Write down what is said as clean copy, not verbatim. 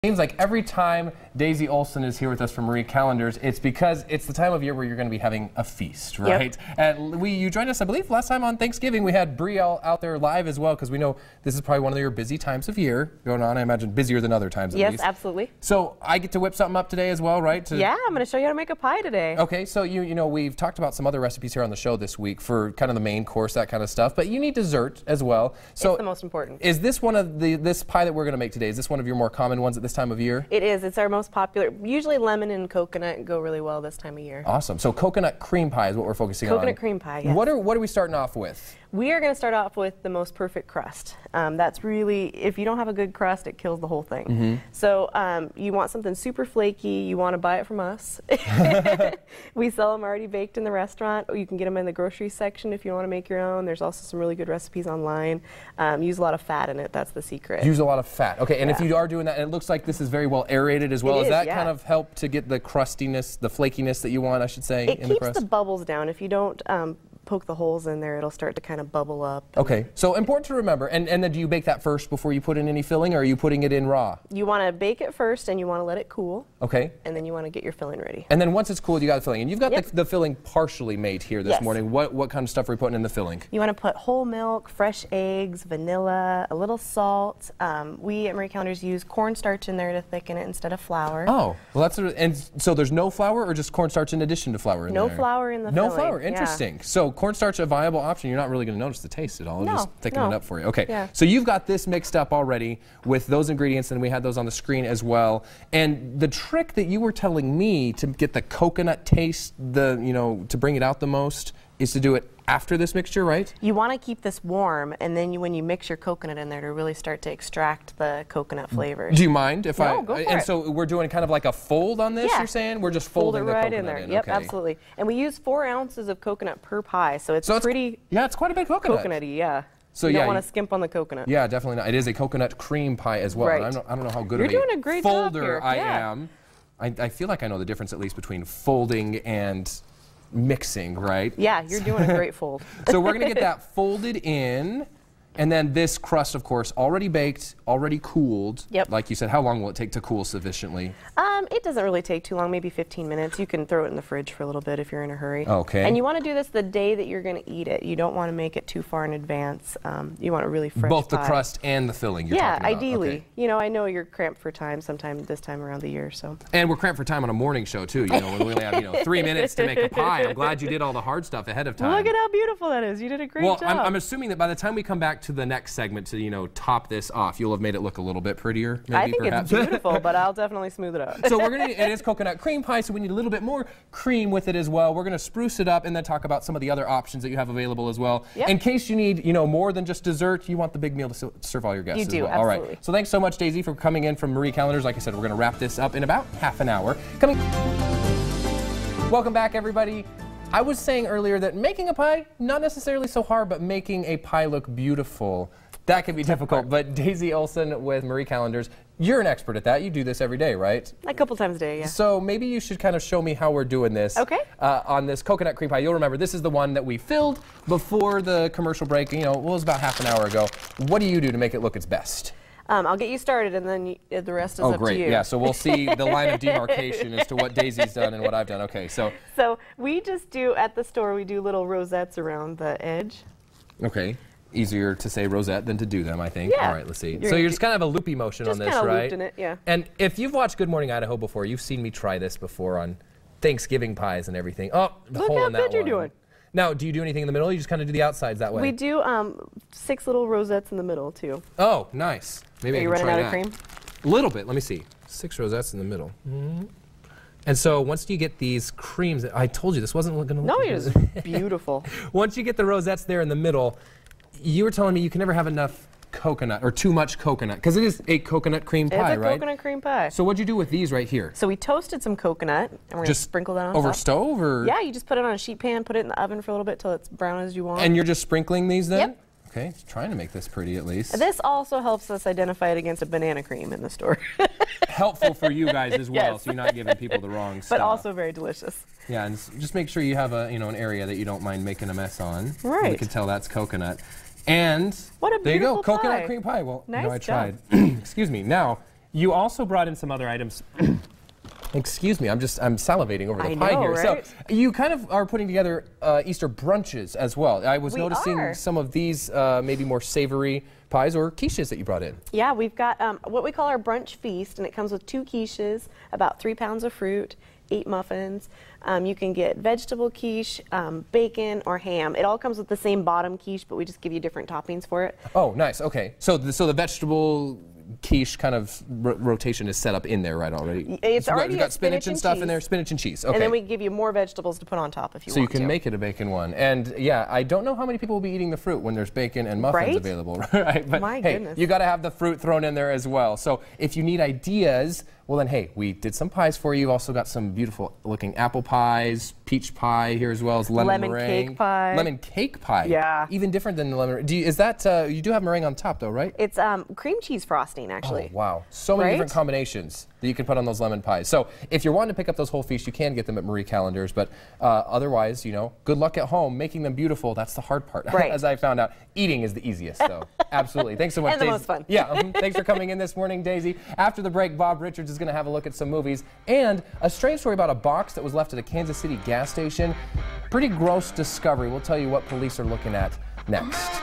Seems like every time Daisy Olson is here with us from Marie Callender's, it's because it's the time of year where you're going to be having a feast, right? Yep. And you joined us, I believe, last time on Thanksgiving. We had Brie out there live as well, because we know this is probably one of your busy times of year going on. I imagine busier than other times at least. Yes, absolutely. So I get to whip something up today as well, right? Yeah, I'm going to show you how to make a pie today. Okay, so you know, we've talked about some other recipes here on the show this week for kind of the main course, that kind of stuff, but you need dessert as well. So it's the most important. Is this one of this pie that we're going to make today, is this one of your more common ones at this time of year? It is. It's our most popular. Usually lemon and coconut go really well this time of year. Awesome. So coconut cream pie is what we're focusing on. Coconut cream pie, yes. What are we starting off with? We are going to start off with the most perfect crust. That's really, if you don't have a good crust, it kills the whole thing. Mm-hmm. So you want something super flaky, you want to buy it from us. We sell them already baked in the restaurant, or you can get them in the grocery section if you want to make your own. There's also some really good recipes online. Use a lot of fat in it, that's the secret. Use a lot of fat. Okay, and if you are doing that, and it looks like this is very well aerated as well. Does that kind of help to get the crustiness, the flakiness that you want, I should say, in the crust? It keeps the bubbles down. If you don't poke the holes in there, it'll start to kind of bubble up. Okay, so important to remember. And then do you bake that first before you put in any filling, or are you putting it in raw? You want to bake it first, and you want to let it cool. Okay. And then you want to get your filling ready. And then once it's cooled, you got the filling. And you've got the filling partially made here this morning. What kind of stuff are we putting in the filling? You want to put whole milk, fresh eggs, vanilla, a little salt. We at Marie Callender's use cornstarch in there to thicken it instead of flour. Oh, well that's and so there's no flour, or just cornstarch in addition to flour in there? No flour in the filling. No flour. Interesting. So cornstarch a viable option. You're not really going to notice the taste at all. It'll just thicken it up for you. Okay. Yeah. So you've got this mixed up already with those ingredients, and we had those on the screen as well. And the trick that you were telling me to get the coconut taste, to bring it out the most, is to do it after this mixture, right? You want to keep this warm, and then when you mix your coconut in there to really start to extract the coconut flavors. Do you mind if go for it. So we're doing kind of like a fold on this, you're saying? We're just folding the coconut in there. Yep, absolutely. And we use 4 ounces of coconut per pie, so it's pretty... Yeah, it's quite a bit coconut. Coconutty, yeah. So you don't want to skimp on the coconut. Yeah, definitely not. It is a coconut cream pie as well. Right. I don't know how good You're of doing a great folder job here. I am. I feel like I know the difference at least between folding and mixing, right? Yeah, you're doing a great fold. So we're going to get that folded in, and then this crust, of course, already baked, already cooled. Yep. Like you said, how long will it take to cool sufficiently? It doesn't really take too long, maybe 15 minutes. You can throw it in the fridge for a little bit if you're in a hurry. Okay. And you want to do this the day that you're going to eat it. You don't want to make it too far in advance. You want a really fresh Both pie. The crust and the filling you're talking about. Yeah, ideally. Okay. You know, I know you're cramped for time sometime this time around the year, so. And we're cramped for time on a morning show, too. You know, when we only have, 3 minutes to make a pie. I'm glad you did all the hard stuff ahead of time. Look at how beautiful that is. You did a great job. Well, I'm assuming that by the time we come back to the next segment to, top this off, you'll have made it look a little bit prettier, maybe, I think perhaps. It's beautiful, but I'll definitely smooth it out. So it is coconut cream pie, so we need a little bit more cream with it as well. We're going to spruce it up and then talk about some of the other options that you have available as well. Yep. In case you need, more than just dessert, you want the big meal to serve all your guests you as do, well. absolutely. All right. So thanks so much, Daisy, for coming in from Marie Callender's. Like I said, we're going to wrap this up in about half an hour. Welcome back, everybody. I was saying earlier that making a pie, not necessarily so hard, but making a pie look beautiful, that can be difficult. But Daisy Olson with Marie Callender's, you're an expert at that. You do this every day, right? A couple times a day, yeah. So maybe you should kind of show me how we're doing this. Okay. On this coconut cream pie. You'll remember this is the one that we filled before the commercial break. It was about half an hour ago. What do you do to make it look its best? I'll get you started, and then the rest is up to you. Oh, great. Yeah, so we'll see the line of demarcation as to what Daisy's done and what I've done. Okay, so we just do, at the store, we do little rosettes around the edge. Okay. Easier to say rosette than to do them, I think. Yeah. All right, let's see. So you're just kind of a loopy motion on this, right? Just kind of looped in it, yeah. And if you've watched Good Morning Idaho before, you've seen me try this before on Thanksgiving pies and everything. Oh, the Look hole how in that good you're doing. Now, do you do anything in the middle? Or you just kind of do the outsides that way? We do 6 little rosettes in the middle, too. Oh, nice. Maybe I can try that. Are you running out of cream? A little bit. Let me see. 6 rosettes in the middle. Mm-hmm. And so once you get these creams, I told you this wasn't going to look No, it is beautiful. Once you get the rosettes there in the middle, you were telling me you can never have enough coconut or too much coconut, because it is a coconut cream pie, right? It's a coconut cream pie. So what'd you do with these right here? So we toasted some coconut, and we're going to sprinkle that on over top. Stove, or? Yeah, you just put it on a sheet pan, put it in the oven for a little bit till it's brown as you want. And you're just sprinkling these then? Yep. Okay, trying to make this pretty at least. This also helps us identify it against a banana cream in the store. Helpful for you guys as well, Yes. so you're not giving people the wrong stuff. But also very delicious. Yeah, and just make sure you have an area that you don't mind making a mess on. Right. You can tell that's coconut. And what a there you go, beautiful coconut pie. cream pie. Well, Nice I tried. job. Excuse me. Now, You also brought in some other items. Excuse me, I'm salivating over the pie here. Right? So you kind of are putting together Easter brunches as well. I was noticing some of these maybe more savory pies or quiches that you brought in. Yeah, we've got what we call our Brunch Feast, and it comes with 2 quiches, about 3 pounds of fruit, 8 muffins. You can get vegetable quiche, bacon, or ham. It all comes with the same bottom quiche, but we just give you different toppings for it. Oh, nice. Okay. So the vegetable quiche kind of rotation is set up in there right already. It's already you've got spinach and stuff in there, spinach and cheese. Okay. And then we give you more vegetables to put on top if you want to. So you can make it a bacon one. And yeah, I don't know how many people will be eating the fruit when there's bacon and muffins available, right? But My hey, goodness. you got to have the fruit thrown in there as well. So if you need ideas, well then, hey, we did some pies for you. You've also got some beautiful looking apple pies, peach pie here as well as lemon meringue. Cake pie. Lemon cake pie. Yeah. Even different than the lemon. Is that you do have meringue on top though, right? It's cream cheese frosting actually. Oh, wow. So many different combinations that you can put on those lemon pies. So if you're wanting to pick up those whole feasts, you can get them at Marie Callender's. But otherwise, you know, good luck at home making them beautiful. That's the hard part, as I found out. Eating is the easiest, though. Absolutely. Thanks so much, and Daisy. the most fun. Yeah. Thanks for coming in this morning, Daisy. After the break, Bob Richards is going to have a look at some movies and a strange story about a box that was left at a Kansas City gas station. Pretty gross discovery. We'll tell you what police are looking at next.